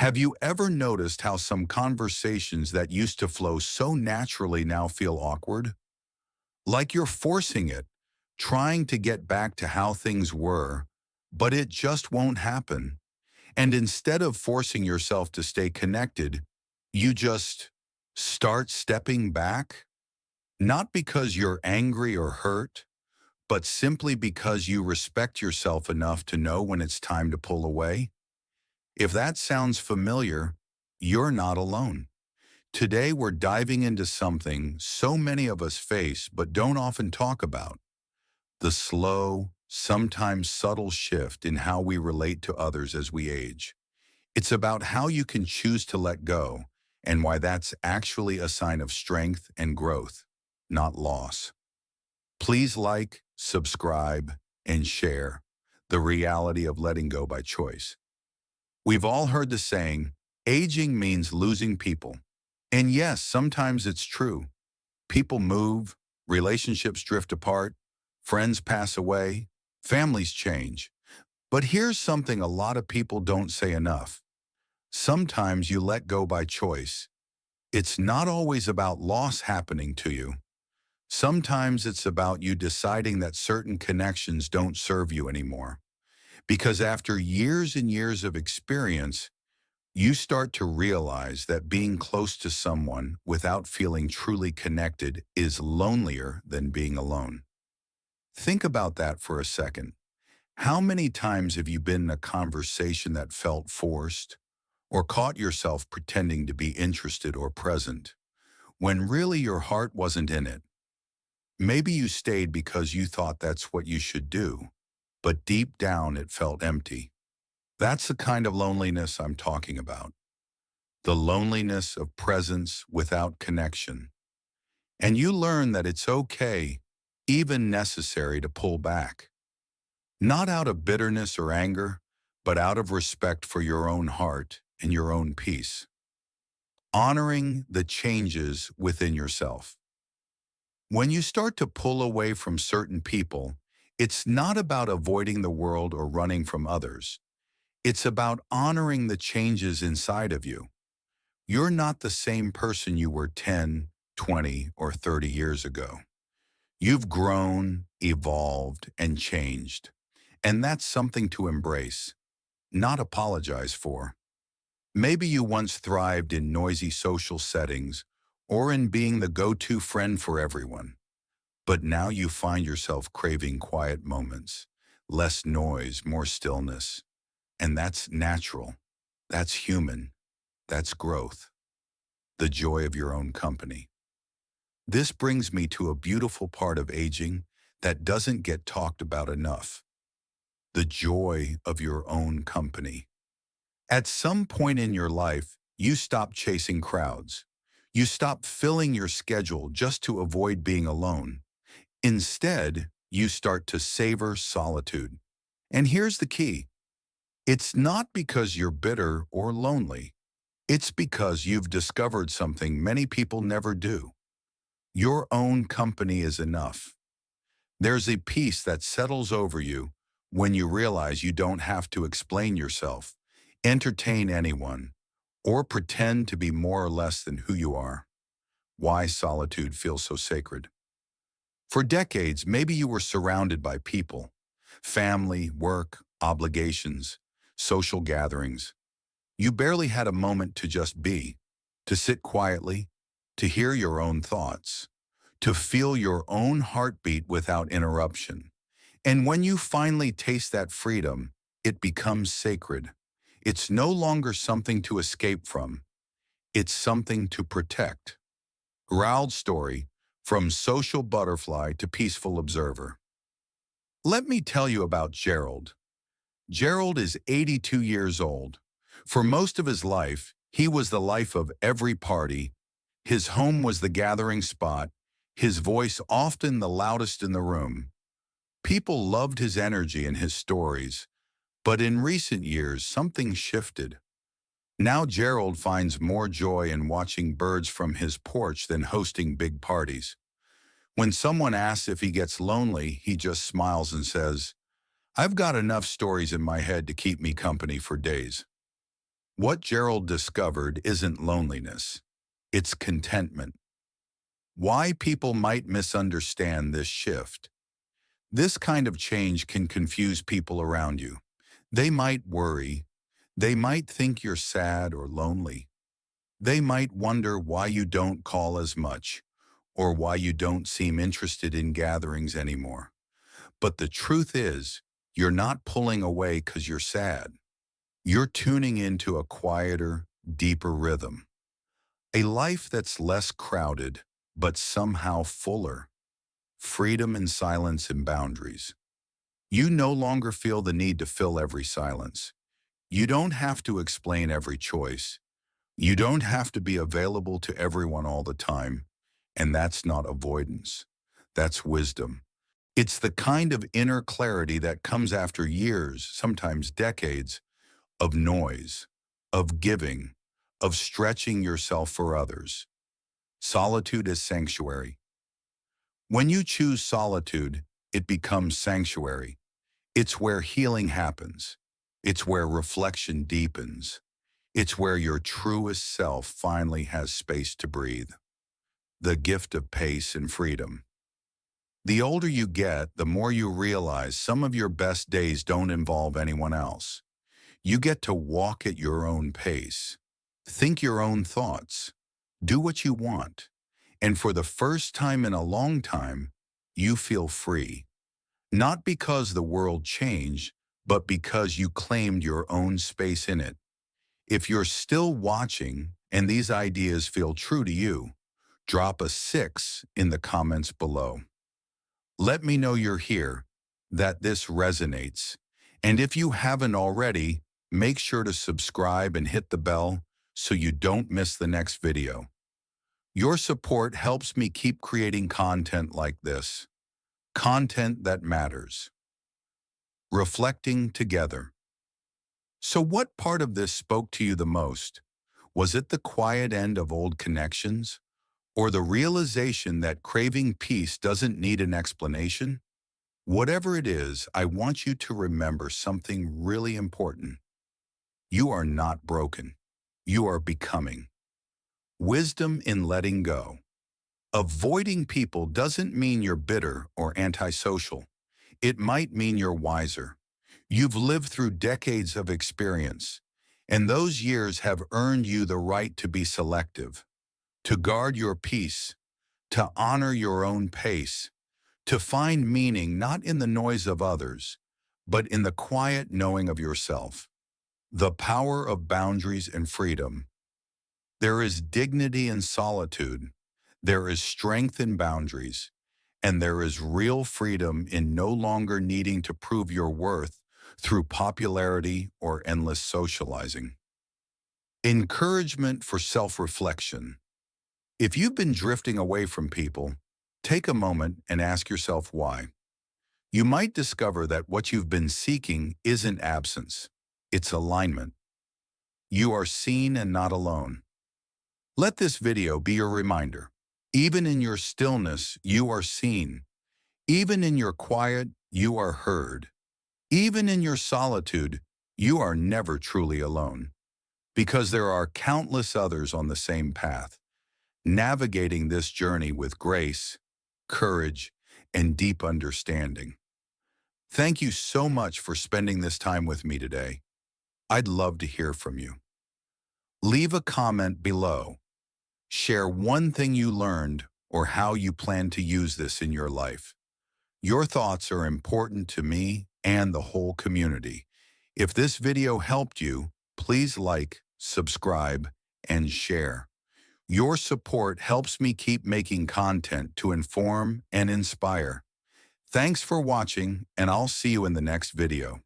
Have you ever noticed how some conversations that used to flow so naturally now feel awkward? Like you're forcing it, trying to get back to how things were, but it just won't happen. And instead of forcing yourself to stay connected, you just start stepping back? Not because you're angry or hurt, but simply because you respect yourself enough to know when it's time to pull away? If that sounds familiar, you're not alone. Today, we're diving into something so many of us face but don't often talk about: the slow, sometimes subtle shift in how we relate to others as we age. It's about how you can choose to let go and why that's actually a sign of strength and growth, not loss. Please like, subscribe, and share the reality of letting go by choice. We've all heard the saying, aging means losing people. And yes, sometimes it's true. People move, relationships drift apart, friends pass away, families change. But here's something a lot of people don't say enough. Sometimes you let go by choice. It's not always about loss happening to you. Sometimes it's about you deciding that certain connections don't serve you anymore. Because after years and years of experience, you start to realize that being close to someone without feeling truly connected is lonelier than being alone. Think about that for a second. How many times have you been in a conversation that felt forced, or caught yourself pretending to be interested or present, when really your heart wasn't in it? Maybe you stayed because you thought that's what you should do, but deep down it felt empty. That's the kind of loneliness I'm talking about. The loneliness of presence without connection. And you learn that it's okay, even necessary, to pull back. Not out of bitterness or anger, but out of respect for your own heart and your own peace. Honoring the changes within yourself. When you start to pull away from certain people, it's not about avoiding the world or running from others. It's about honoring the changes inside of you. You're not the same person you were 10, 20, or 30 years ago. You've grown, evolved, and changed. And that's something to embrace, not apologize for. Maybe you once thrived in noisy social settings or in being the go-to friend for everyone. But now you find yourself craving quiet moments, less noise, more stillness. And that's natural. That's human. That's growth. The joy of your own company. This brings me to a beautiful part of aging that doesn't get talked about enough: the joy of your own company. At some point in your life, you stop chasing crowds. You stop filling your schedule just to avoid being alone. Instead, you start to savor solitude. And here's the key: it's not because you're bitter or lonely. It's because you've discovered something many people never do. Your own company is enough. There's a peace that settles over you when you realize you don't have to explain yourself, entertain anyone, or pretend to be more or less than who you are. Why solitude feels so sacred. For decades, maybe you were surrounded by people: family, work, obligations, social gatherings. You barely had a moment to just be, to sit quietly, to hear your own thoughts, to feel your own heartbeat without interruption. And when you finally taste that freedom, it becomes sacred. It's no longer something to escape from. It's something to protect. Growled story: from social butterfly to peaceful observer. Let me tell you about Gerald. Gerald is 82 years old. For most of his life, he was the life of every party. His home was the gathering spot, his voice often the loudest in the room. People loved his energy and his stories. But in recent years, something shifted. Now Gerald finds more joy in watching birds from his porch than hosting big parties. When someone asks if he gets lonely, he just smiles and says, "I've got enough stories in my head to keep me company for days." What Gerald discovered isn't loneliness, it's contentment. Why people might misunderstand this shift. This kind of change can confuse people around you. They might worry. They might think you're sad or lonely. They might wonder why you don't call as much or why you don't seem interested in gatherings anymore. But the truth is, you're not pulling away because you're sad. You're tuning into a quieter, deeper rhythm. A life that's less crowded, but somehow fuller. Freedom and silence and boundaries. You no longer feel the need to fill every silence. You don't have to explain every choice. You don't have to be available to everyone all the time. And that's not avoidance. That's wisdom. It's the kind of inner clarity that comes after years, sometimes decades, of noise, of giving, of stretching yourself for others. Solitude is sanctuary. When you choose solitude, it becomes sanctuary. It's where healing happens. It's where reflection deepens. It's where your truest self finally has space to breathe. The gift of pace and freedom. The older you get, the more you realize some of your best days don't involve anyone else. You get to walk at your own pace, think your own thoughts, do what you want. And for the first time in a long time, you feel free. Not because the world changed, but because you claimed your own space in it. If you're still watching and these ideas feel true to you, drop a 6 in the comments below. Let me know you're here, that this resonates. And if you haven't already, make sure to subscribe and hit the bell so you don't miss the next video. Your support helps me keep creating content like this. Content that matters. Reflecting together. So what part of this spoke to you the most? Was it the quiet end of old connections? Or the realization that craving peace doesn't need an explanation? Whatever it is, I want you to remember something really important. You are not broken. You are becoming. Wisdom in letting go. Avoiding people doesn't mean you're bitter or antisocial. It might mean you're wiser. You've lived through decades of experience, and those years have earned you the right to be selective, to guard your peace, to honor your own pace, to find meaning not in the noise of others, but in the quiet knowing of yourself. The power of boundaries and freedom. There is dignity in solitude. There is strength in boundaries. And there is real freedom in no longer needing to prove your worth through popularity or endless socializing. Encouragement for self-reflection. If you've been drifting away from people, take a moment and ask yourself why. You might discover that what you've been seeking isn't absence, it's alignment. You are seen and not alone. Let this video be your reminder. Even in your stillness, you are seen. Even in your quiet, you are heard. Even in your solitude, you are never truly alone. Because there are countless others on the same path, navigating this journey with grace, courage, and deep understanding. Thank you so much for spending this time with me today. I'd love to hear from you. Leave a comment below. Share one thing you learned or how you plan to use this in your life. Your thoughts are important to me and the whole community. If this video helped you, please like, subscribe, and share. Your support helps me keep making content to inform and inspire. Thanks for watching, and I'll see you in the next video.